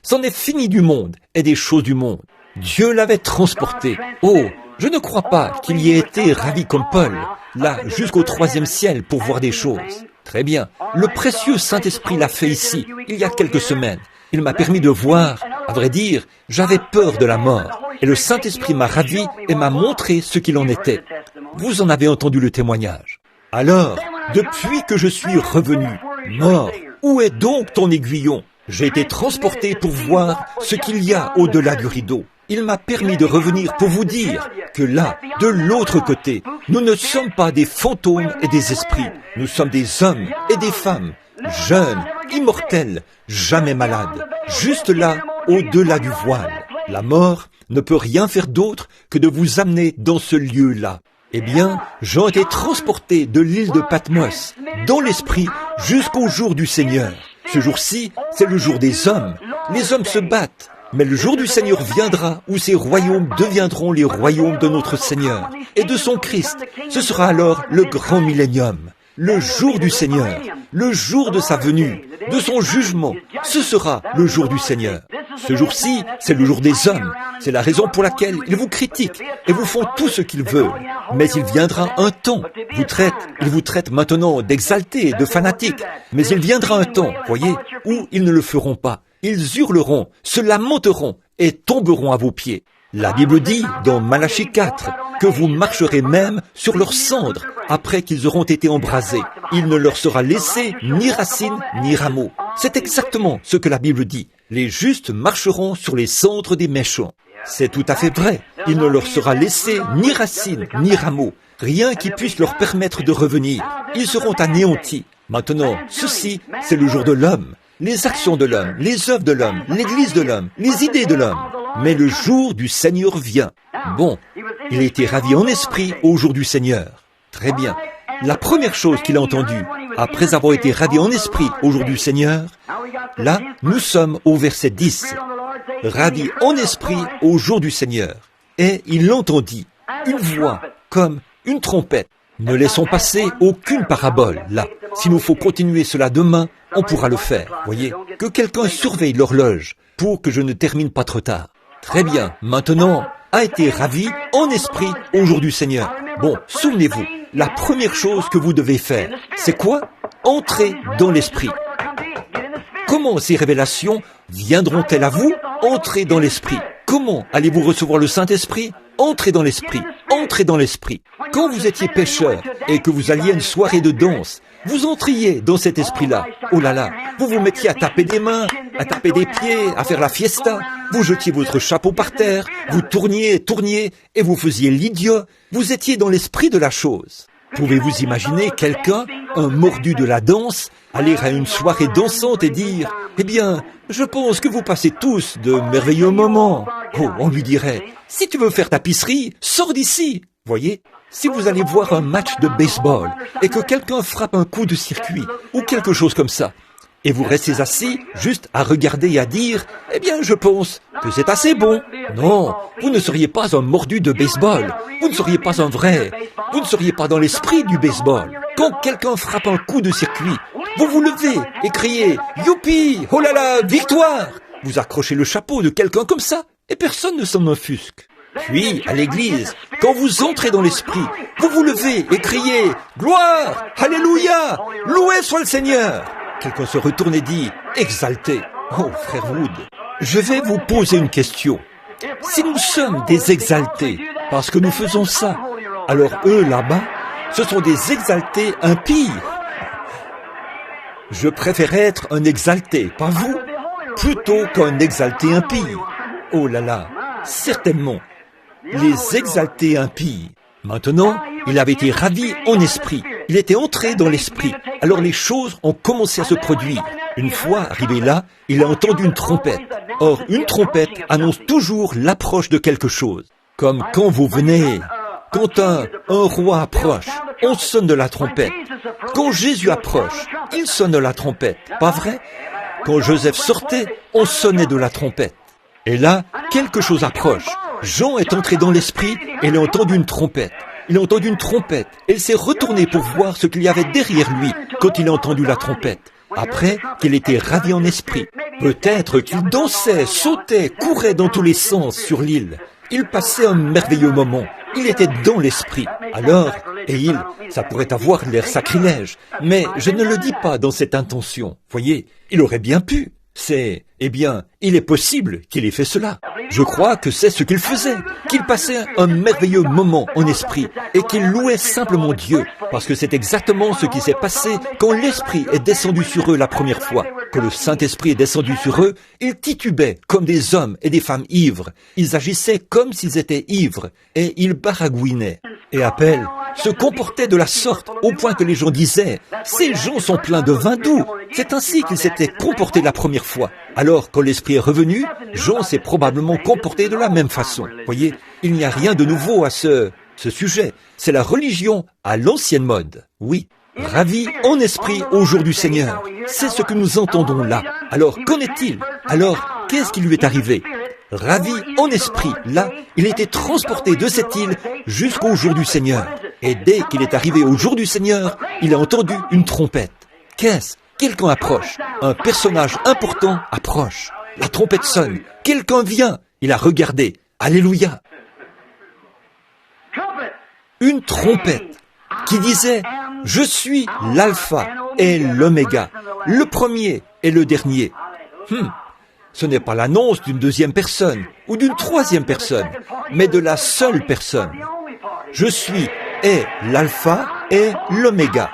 C'en est fini du monde et des choses du monde. Dieu l'avait transporté. Oh, je ne crois pas qu'il y ait été ravi comme Paul, là jusqu'au 3e ciel pour voir des choses. Très bien, le précieux Saint-Esprit l'a fait ici, il y a quelques semaines. Il m'a permis de voir, à vrai dire, j'avais peur de la mort. Et le Saint-Esprit m'a ravi et m'a montré ce qu'il en était. Vous en avez entendu le témoignage. Alors, depuis que je suis revenu, mort, où est donc ton aiguillon? J'ai été transporté pour voir ce qu'il y a au-delà du rideau. Il m'a permis de revenir pour vous dire que là, de l'autre côté, nous ne sommes pas des fantômes et des esprits. Nous sommes des hommes et des femmes, jeunes, immortels, jamais malades. Juste là, au-delà du voile. La mort ne peut rien faire d'autre que de vous amener dans ce lieu-là. Eh bien, Jean était transporté de l'île de Patmos, dans l'esprit, jusqu'au jour du Seigneur. Ce jour-ci, c'est le jour des hommes. Les hommes se battent. Mais le jour du Seigneur viendra où ces royaumes deviendront les royaumes de notre Seigneur et de son Christ. Ce sera alors le grand millénium, le jour du Seigneur, le jour de sa venue, de son jugement. Ce sera le jour du Seigneur. Ce jour-ci, c'est le jour des hommes. C'est la raison pour laquelle ils vous critiquent et vous font tout ce qu'ils veulent. Mais il viendra un temps. Ils vous traitent maintenant d'exaltés, de fanatiques. Mais il viendra un temps, voyez, où ils ne le feront pas. Ils hurleront, se lamenteront et tomberont à vos pieds. La Bible dit, dans Malachie 4, que vous marcherez même sur leurs cendres après qu'ils auront été embrasés. Il ne leur sera laissé ni racine ni rameau. C'est exactement ce que la Bible dit. Les justes marcheront sur les cendres des méchants. C'est tout à fait vrai. Il ne leur sera laissé ni racine ni rameau. Rien qui puisse leur permettre de revenir. Ils seront anéantis. Maintenant, ceci, c'est le jour de l'homme. Les actions de l'homme, les œuvres de l'homme, l'église de l'homme, les idées de l'homme. Mais le jour du Seigneur vient. Bon, il a été ravi en esprit au jour du Seigneur. Très bien. La première chose qu'il a entendue, après avoir été ravi en esprit au jour du Seigneur, là, nous sommes au verset 10. Ravi en esprit au jour du Seigneur. Et il entendit une voix comme une trompette. Ne laissons passer aucune parabole, là. S'il nous faut continuer cela demain, on pourra le faire, voyez. Que quelqu'un surveille l'horloge pour que je ne termine pas trop tard. Très bien, maintenant, a été ravi en esprit au jour du Seigneur. Bon, souvenez-vous, la première chose que vous devez faire, c'est quoi? Entrer dans l'esprit. Comment ces révélations viendront-elles à vous? Entrez dans l'esprit. Comment allez-vous recevoir le Saint-Esprit? Entrez dans l'esprit. Entrez dans l'esprit. Quand vous étiez pécheur et que vous alliez à une soirée de danse, vous entriez dans cet esprit-là. Oh là là, vous vous mettiez à taper des mains, à taper des pieds, à faire la fiesta. Vous jetiez votre chapeau par terre, vous tourniez et vous faisiez l'idiot. Vous étiez dans l'esprit de la chose. Pouvez-vous imaginer quelqu'un, un mordu de la danse, aller à une soirée dansante et dire « Eh bien, je pense que vous passez tous de merveilleux moments. » Oh, on lui dirait « Si tu veux faire tapisserie, sors d'ici !» Voyez, si vous allez voir un match de baseball et que quelqu'un frappe un coup de circuit ou quelque chose comme ça, et vous restez assis juste à regarder et à dire « Eh bien, je pense que c'est assez bon. » Non, vous ne seriez pas un mordu de baseball. Vous ne seriez pas un vrai. Vous ne seriez pas dans l'esprit du baseball. Quand quelqu'un frappe un coup de circuit, vous vous levez et criez « Youpi! Oh là là! Victoire !» Vous accrochez le chapeau de quelqu'un comme ça et personne ne s'en offusque. Puis, à l'église, quand vous entrez dans l'esprit, vous vous levez et criez « Gloire! Alléluia! Loué soit le Seigneur !» Quelqu'un se retourne et dit « Exalté !» Oh, frère Wood, je vais vous poser une question. Si nous sommes des exaltés, parce que nous faisons ça, alors eux, là-bas, ce sont des exaltés impies. Je préfère être un exalté, pas vous, plutôt qu'un exalté impie. Oh là là, certainement. Les exaltés impies. Maintenant, il avait été ravi en esprit. Il était entré dans l'esprit. Alors les choses ont commencé à se produire. Une fois arrivé là, il a entendu une trompette. Or, une trompette annonce toujours l'approche de quelque chose. Comme quand vous venez, quand un roi approche, on sonne de la trompette. Quand Jésus approche, il sonne de la trompette. Pas vrai? Quand Joseph sortait, on sonnait de la trompette. Et là, quelque chose approche. Jean est entré dans l'esprit et il a entendu une trompette. Il a entendu une trompette et il s'est retourné pour voir ce qu'il y avait derrière lui quand il a entendu la trompette. après qu'il était ravi en esprit. Peut-être qu'il dansait, sautait, courait dans tous les sens sur l'île. Il passait un merveilleux moment. Il était dans l'esprit. Alors, ça pourrait avoir l'air sacrilège, mais je ne le dis pas dans cette intention. Voyez, il aurait bien pu. Il est possible qu'il ait fait cela. Je crois que c'est ce qu'il faisait, qu'il passait un merveilleux moment en esprit et qu'il louait simplement Dieu, parce que c'est exactement ce qui s'est passé quand l'Esprit est descendu sur eux la première fois. Quand le Saint-Esprit est descendu sur eux, ils titubaient comme des hommes et des femmes ivres. Ils agissaient comme s'ils étaient ivres et ils baragouinaient. Et Appel se comportait de la sorte au point que les gens disaient « Ces gens sont pleins de vin doux ». C'est ainsi qu'ils s'étaient comportés la première fois. Alors, quand l'Esprit est revenu, Jean s'est probablement comporté de la même façon. Voyez, il n'y a rien de nouveau à ce sujet. C'est la religion à l'ancienne mode. Oui, ravi en esprit au jour du Seigneur. C'est ce que nous entendons là. Alors, qu'en est-il? Alors, qu'est-ce qui lui est arrivé? Ravi en esprit, là, il était transporté de cette île jusqu'au jour du Seigneur. Et dès qu'il est arrivé au jour du Seigneur, il a entendu une trompette. Qu'est-ce? Quelqu'un approche. Un personnage important approche. La trompette sonne. Quelqu'un vient. Il a regardé. Alléluia. Une trompette qui disait « Je suis l'alpha et l'oméga, le premier et le dernier. » Ce n'est pas l'annonce d'une deuxième personne ou d'une troisième personne, mais de la seule personne. Je suis et l'alpha et l'oméga.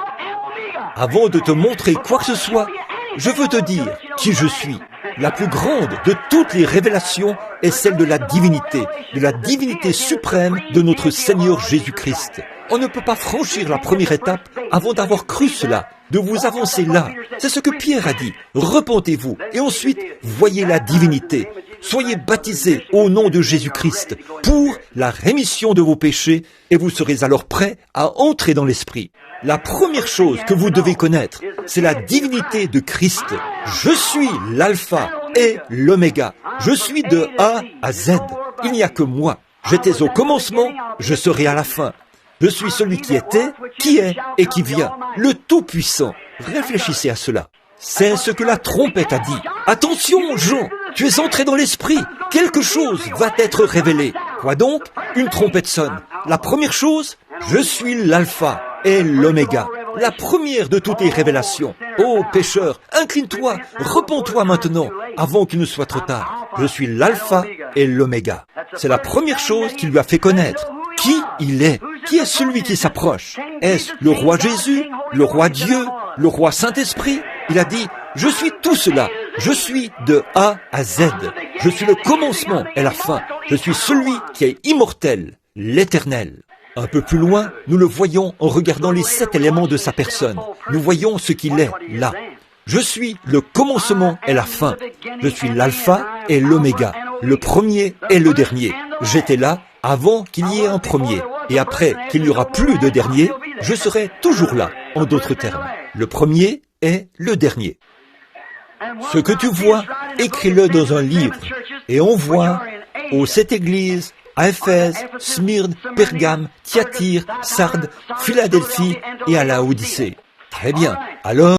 Avant de te montrer quoi que ce soit, je veux te dire qui je suis. La plus grande de toutes les révélations est celle de la divinité suprême de notre Seigneur Jésus-Christ. On ne peut pas franchir la première étape avant d'avoir cru cela, de vous avancer là. C'est ce que Pierre a dit. Repentez-vous et ensuite voyez la divinité. Soyez baptisés au nom de Jésus-Christ pour la rémission de vos péchés et vous serez alors prêts à entrer dans l'Esprit. La première chose que vous devez connaître, c'est la divinité de Christ. Je suis l'alpha et l'oméga. Je suis de A à Z. Il n'y a que moi. J'étais au commencement, je serai à la fin. Je suis celui qui était, qui est et qui vient, le Tout-Puissant. Réfléchissez à cela. C'est ce que la trompette a dit. Attention, Jean, tu es entré dans l'esprit. Quelque chose va t'être révélé. Quoi donc? Une trompette sonne. La première chose, je suis l'alpha et l'oméga. La première de toutes les révélations. Ô pécheur, incline-toi, repens-toi maintenant, avant qu'il ne soit trop tard. Je suis l'alpha et l'oméga. C'est la première chose qu'il lui a fait connaître. Qui il est? Qui est celui qui s'approche? Est-ce le roi Jésus, le roi Dieu, le roi Saint-Esprit? Il a dit, je suis tout cela. Je suis de A à Z. Je suis le commencement et la fin. Je suis celui qui est immortel, l'Éternel. Un peu plus loin, nous le voyons en regardant les 7 éléments de sa personne. Nous voyons ce qu'il est, là. Je suis le commencement et la fin. Je suis l'alpha et l'oméga, le premier et le dernier. J'étais là avant qu'il y ait un premier. Et après qu'il n'y aura plus de dernier, je serai toujours là, en d'autres termes. Le premier est le dernier. Ce que tu vois, écris-le dans un livre. Et on voit aux 7 églises, à Éphèse, Smyrne, Pergame, Thyatire, Sardes, Philadelphie et à Laodicée. Très bien. Alors,